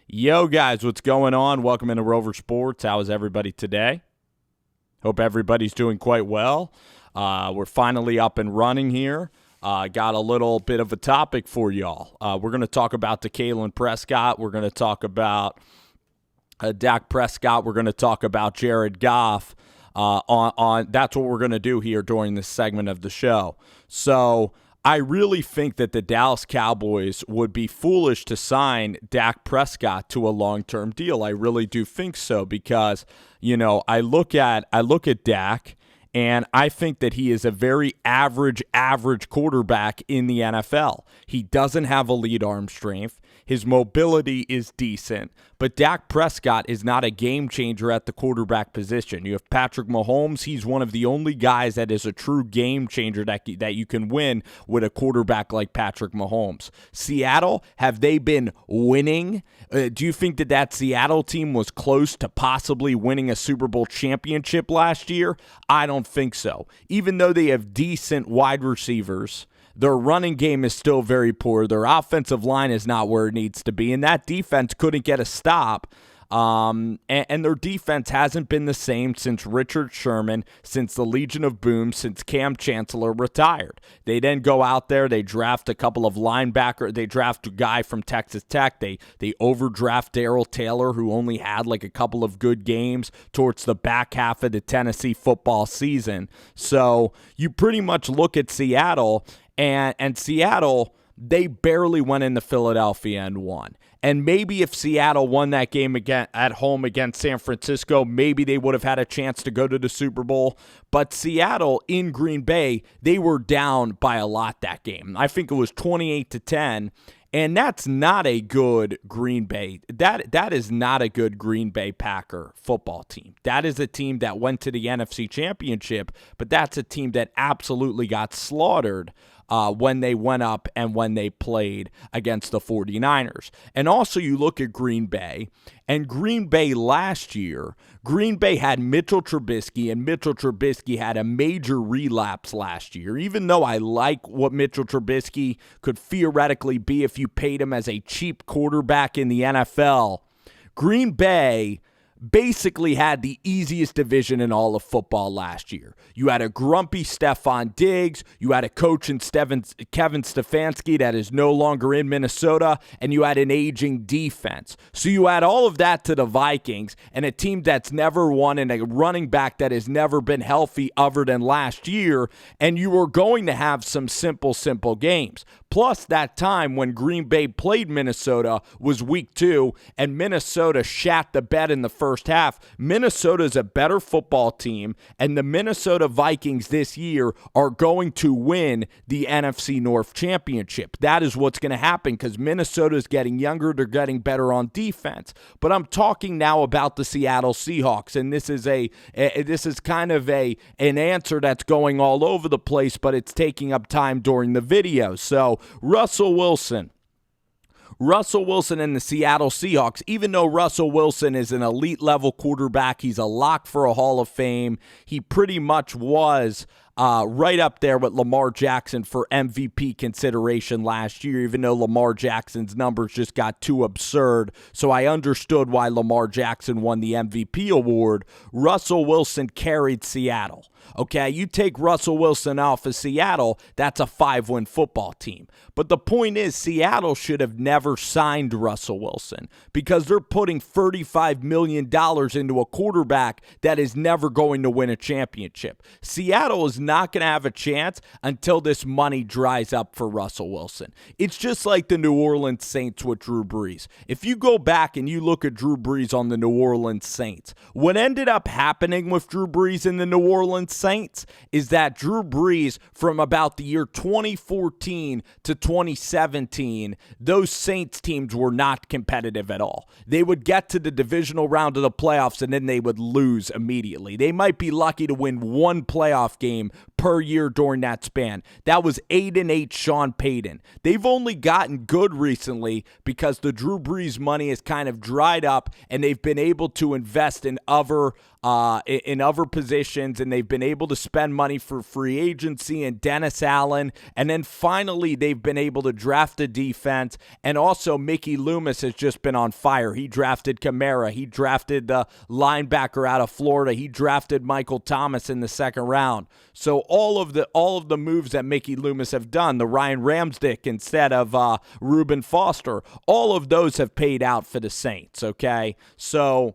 Yo, guys, what's going on? Welcome into Rover Sports. How is everybody today? Hope everybody's doing quite well. We're finally up and running here. Got a little bit of a topic for y'all. We're going to talk about Dak Prescott. We're going to talk about Dak Prescott. We're going to talk about Jared Goff. That's what we're going to do here during this segment of the show. So I really think that the Dallas Cowboys would be foolish to sign Dak Prescott to a long-term deal. I really do think so because, I look at Dak and I think that he is a very average quarterback in the NFL. He doesn't have elite arm strength. His mobility is decent, but Dak Prescott is not a game changer at the quarterback position. You have Patrick Mahomes. He's one of the only guys that is a true game changer that you can win with a quarterback like Patrick Mahomes. Seattle, have they been winning? Do you think that Seattle team was close to possibly winning a Super Bowl championship last year? I don't think so. Even though they have decent wide receivers, their running game is still very poor. Their offensive line is not where it needs to be, and that defense couldn't get a stop. And their defense hasn't been the same since Richard Sherman, since the Legion of Boom, since Cam Chancellor retired. They then go out there, they draft a couple of linebackers, they draft a guy from Texas Tech, they overdraft Darrell Taylor, who only had like a couple of good games towards the back half of the Tennessee football season. So you pretty much look at Seattle, and Seattle, they barely went into Philadelphia and won. And maybe if Seattle won that game again at home against San Francisco, maybe they would have had a chance to go to the Super Bowl. But Seattle in Green Bay, they were down by a lot that game. I think it was 28-10. And that's not a good Green Bay. That is not a good Green Bay Packer football team. That is a team that went to the NFC Championship, but that's a team that absolutely got slaughtered when they went up and when they played against the 49ers. And also you look at Green Bay, and Green Bay last year, Green Bay had Mitchell Trubisky, and Mitchell Trubisky had a major relapse last year. Even though I like what Mitchell Trubisky could theoretically be if you paid him as a cheap quarterback in the NFL, Green Bay basically had the easiest division in all of football last year. You had a grumpy Stephon Diggs, you had a coach in Kevin Stefanski that is no longer in Minnesota, and you had an aging defense. So you add all of that to the Vikings and a team that's never won and a running back that has never been healthy other than last year, and you were going to have some simple games. Plus, that time when Green Bay played Minnesota was week 2, and Minnesota shat the bed in the first half. Minnesota's a better football team, and the Minnesota Vikings this year are going to win the NFC North Championship. That is what's going to happen because Minnesota's getting younger. They're getting better on defense. But I'm talking now about the Seattle Seahawks, and this is kind of an answer that's going all over the place, but it's taking up time during the video. So Russell Wilson and the Seattle Seahawks, even though Russell Wilson is an elite level quarterback, he's a lock for a Hall of Fame. He pretty much was right up there with Lamar Jackson for MVP consideration last year, even though Lamar Jackson's numbers just got too absurd. So I understood why Lamar Jackson won the MVP award. Russell Wilson carried Seattle. Okay, you take Russell Wilson off of Seattle, that's a 5-win football team. But the point is, Seattle should have never signed Russell Wilson because they're putting $35 million into a quarterback that is never going to win a championship. Seattle is not going to have a chance until this money dries up for Russell Wilson. It's just like the New Orleans Saints with Drew Brees. If you go back and you look at Drew Brees on the New Orleans Saints, what ended up happening with Drew Brees in the New Orleans Saints is that Drew Brees, from about the year 2014 to 2017, those Saints teams were not competitive at all. They would get to the divisional round of the playoffs and then they would lose immediately. They might be lucky to win one playoff game per year during that span. That was 8-8 Sean Payton. They've only gotten good recently because the Drew Brees money has kind of dried up, and they've been able to invest in other positions, and they've been able to spend money for free agency and Dennis Allen, and then finally they've been able to draft a defense, and also Mickey Loomis has just been on fire. He drafted Kamara. He drafted the linebacker out of Florida. He drafted Michael Thomas in the second round. So all of the moves that Mickey Loomis have done, the Ryan Ramsdick instead of Reuben Foster, all of those have paid out for the Saints, okay? So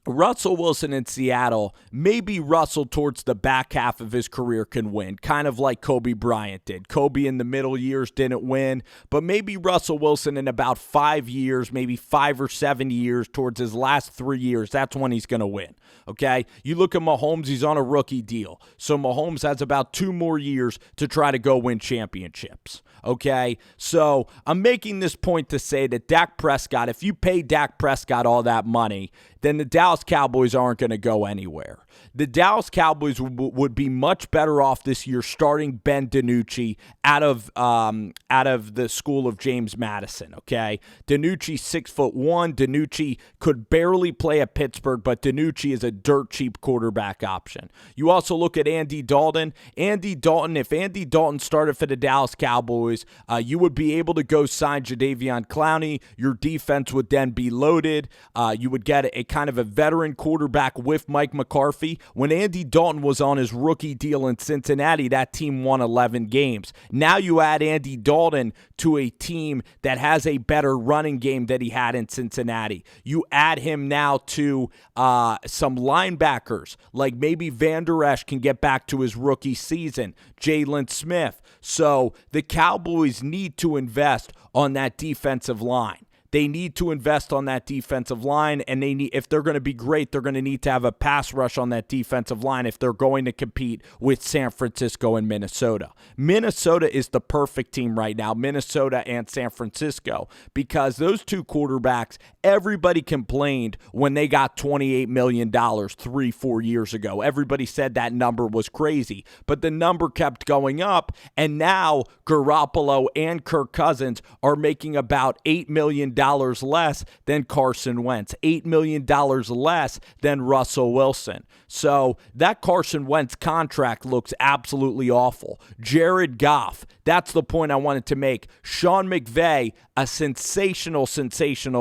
Russell Wilson in Seattle, maybe Russell towards the back half of his career can win, kind of like Kobe Bryant did. Kobe in the middle years didn't win, but maybe Russell Wilson in about 5 years, maybe 5 or 7 years, towards his last 3 years, that's when he's going to win, okay? You look at Mahomes, he's on a rookie deal. So Mahomes has about 2 more years to try to go win championships, okay? So I'm making this point to say that Dak Prescott, if you pay Dak Prescott all that money, then the Dallas Cowboys aren't going to go anywhere. The Dallas Cowboys would be much better off this year starting Ben DiNucci out of the school of James Madison, okay? DiNucci's 6'1". DiNucci could barely play at Pittsburgh, but DiNucci is a dirt cheap quarterback option. You also look at Andy Dalton. If Andy Dalton started for the Dallas Cowboys, you would be able to go sign Jadeveon Clowney. Your defense would then be loaded. You would get a kind of a veteran quarterback with Mike McCarthy. When Andy Dalton was on his rookie deal in Cincinnati, that team won 11 games. Now you add Andy Dalton to a team that has a better running game that he had in Cincinnati. You add him now to some linebackers, like maybe Van Der Esch can get back to his rookie season, Jalen Smith. So the Cowboys need to invest on that defensive line. They need to invest on that defensive line, and if they're going to be great, they're going to need to have a pass rush on that defensive line if they're going to compete with San Francisco and Minnesota. Minnesota is the perfect team right now, Minnesota and San Francisco, because those two quarterbacks, everybody complained when they got $28 million 3-4 years ago. Everybody said that number was crazy, but the number kept going up, and now Garoppolo and Kirk Cousins are making about $8 million less than Carson Wentz, $8 million less than Russell Wilson. So that Carson Wentz contract looks absolutely awful. Jared Goff, that's the point I wanted to make. Sean McVay, a sensational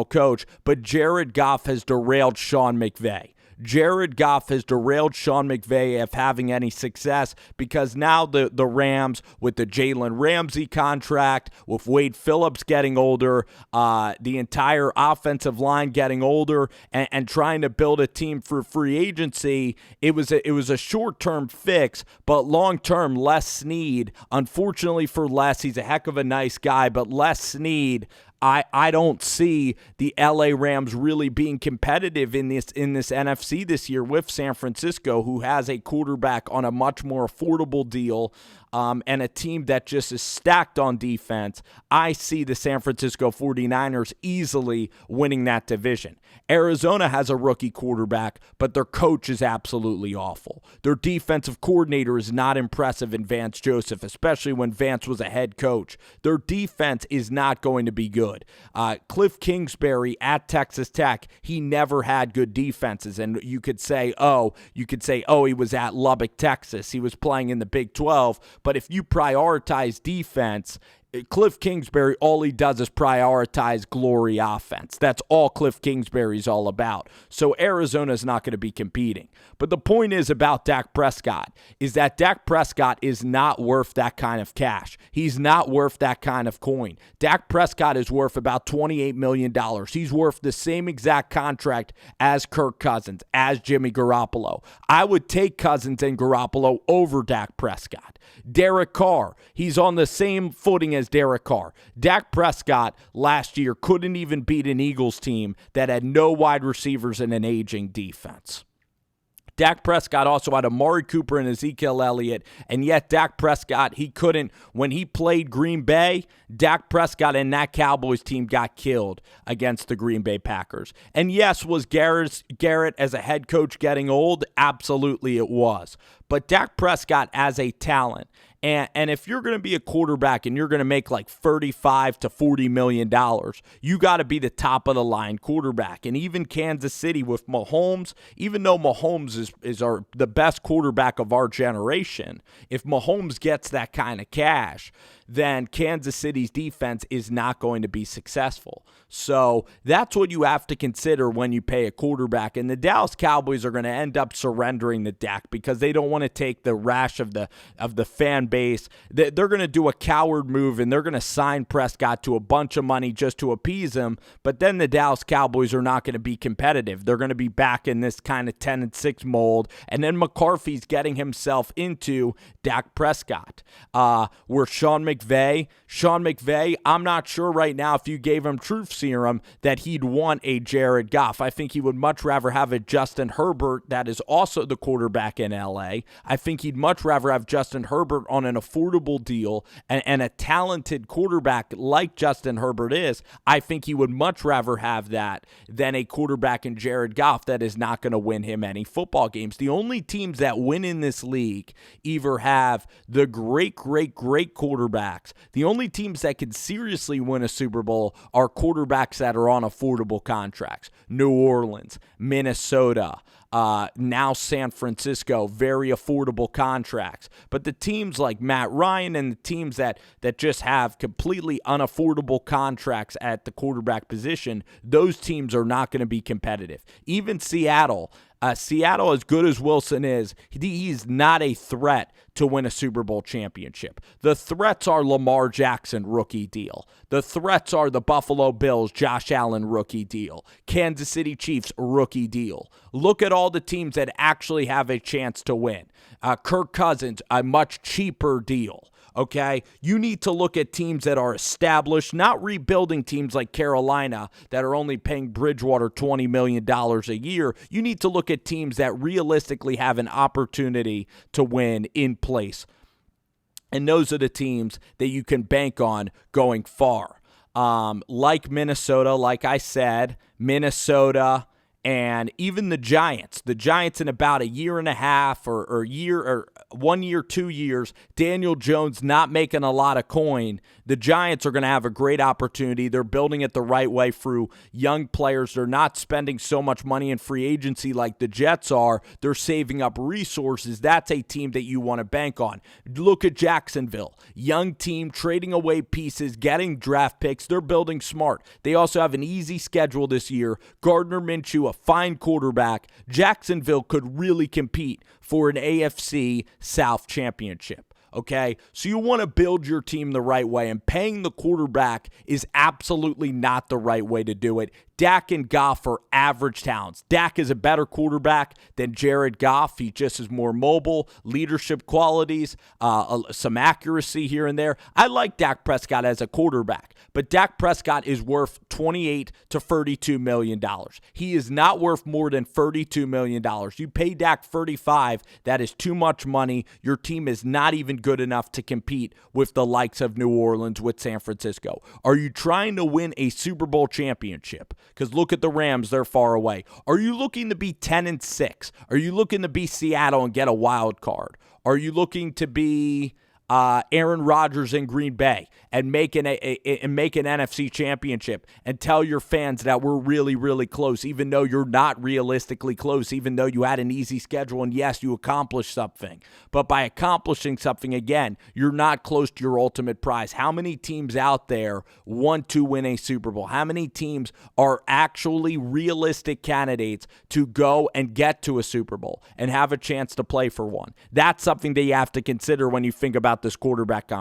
coach, but Jared Goff has derailed Sean McVay. Jared Goff has derailed Sean McVay of having any success because now the Rams, with the Jalen Ramsey contract, with Wade Phillips getting older, the entire offensive line getting older, and trying to build a team for free agency, it was a short-term fix, but long-term, Les Snead, unfortunately for Les, he's a heck of a nice guy, but Les Snead, I don't see the LA Rams really being competitive in this NFC this year with San Francisco, who has a quarterback on a much more affordable deal, and a team that just is stacked on defense. I see the San Francisco 49ers easily winning that division. Arizona has a rookie quarterback, but their coach is absolutely awful. Their defensive coordinator is not impressive in Vance Joseph, especially when Vance was a head coach. Their defense is not going to be good. Cliff Kingsbury at Texas Tech, he never had good defenses, and you could say, he was at Lubbock, Texas. He was playing in the Big 12, but if you prioritize defense, Cliff Kingsbury, all he does is prioritize glory offense. That's all Cliff Kingsbury's all about. So Arizona's not going to be competing. But the point is about Dak Prescott is that Dak Prescott is not worth that kind of cash. He's not worth that kind of coin. Dak Prescott is worth about $28 million. He's worth the same exact contract as Kirk Cousins, as Jimmy Garoppolo. I would take Cousins and Garoppolo over Dak Prescott. Derek Carr, he's on the same footing as Derek Carr. Dak Prescott last year couldn't even beat an Eagles team that had no wide receivers and an aging defense. Dak Prescott also had Amari Cooper and Ezekiel Elliott, and yet Dak Prescott, he couldn't. When he played Green Bay, Dak Prescott and that Cowboys team got killed against the Green Bay Packers. And yes, was Garrett as a head coach getting old? Absolutely it was. But Dak Prescott as a talent, and if you're going to be a quarterback and you're going to make like $35 to $40 million, you got to be the top of the line quarterback. And even Kansas City with Mahomes, even though Mahomes is the best quarterback of our generation, if Mahomes gets that kind of cash, then Kansas City's defense is not going to be successful. So that's what you have to consider when you pay a quarterback. And the Dallas Cowboys are going to end up surrendering to Dak because they don't want to take the rash of the fan base. They're going to do a coward move, and they're going to sign Prescott to a bunch of money just to appease him. But then the Dallas Cowboys are not going to be competitive. They're going to be back in this kind of 10-6 mold. And then McCarthy's getting himself into Dak Prescott. Where Sean McVay, I'm not sure right now if you gave him truth serum that he'd want a Jared Goff. I think he would much rather have a Justin Herbert that is also the quarterback in LA. I think he'd much rather have Justin Herbert on an affordable deal and a talented quarterback like Justin Herbert is. I think he would much rather have that than a quarterback in Jared Goff that is not going to win him any football games. The only teams that win in this league either have the great quarterbacks. The only teams that can seriously win a Super Bowl are quarterbacks that are on affordable contracts. New Orleans, Minnesota, now San Francisco, very affordable contracts. But the teams like Matt Ryan and the teams that just have completely unaffordable contracts at the quarterback position, those teams are not going to be competitive. Even Seattle, as good as Wilson is, he's not a threat to win a Super Bowl championship. The threats are Lamar Jackson rookie deal. The threats are the Buffalo Bills, Josh Allen rookie deal. Kansas City Chiefs rookie deal. Look at all the teams that actually have a chance to win. Kirk Cousins, a much cheaper deal. Okay, you need to look at teams that are established, not rebuilding teams like Carolina that are only paying Bridgewater $20 million a year. You need to look at teams that realistically have an opportunity to win in place. And those are the teams that you can bank on going far. Like Minnesota, like I said, Minnesota, and even the Giants in about a year and a half or 1 year, 2 years, Daniel Jones not making a lot of coin, the Giants are going to have a great opportunity. They're building it the right way through young players. They're not spending so much money in free agency like the Jets are. They're saving up resources. That's a team that you want to bank on. Look at Jacksonville. Young team, trading away pieces, getting draft picks. They're building smart. They also have an easy schedule this year. Gardner Minshew, a fine quarterback. Jacksonville could really compete for an AFC South championship. Okay, so you want to build your team the right way, and paying the quarterback is absolutely not the right way to do it. Dak and Goff are average talents. Dak is a better quarterback than Jared Goff. He just is more mobile, leadership qualities, some accuracy here and there. I like Dak Prescott as a quarterback, but Dak Prescott is worth $28 to $32 million. He is not worth more than $32 million. You pay Dak $35, that is too much money. Your team is not even good enough to compete with the likes of New Orleans, with San Francisco. Are you trying to win a Super Bowl championship? Because look at the Rams, they're far away. Are you looking to be 10-6? Are you looking to be Seattle and get a wild card? Are you looking to be Aaron Rodgers in Green Bay and make an NFC championship and tell your fans that we're really, really close, even though you're not realistically close, even though you had an easy schedule and yes, you accomplished something. But by accomplishing something, again, you're not close to your ultimate prize. How many teams out there want to win a Super Bowl? How many teams are actually realistic candidates to go and get to a Super Bowl and have a chance to play for one? That's something that you have to consider when you think about this quarterback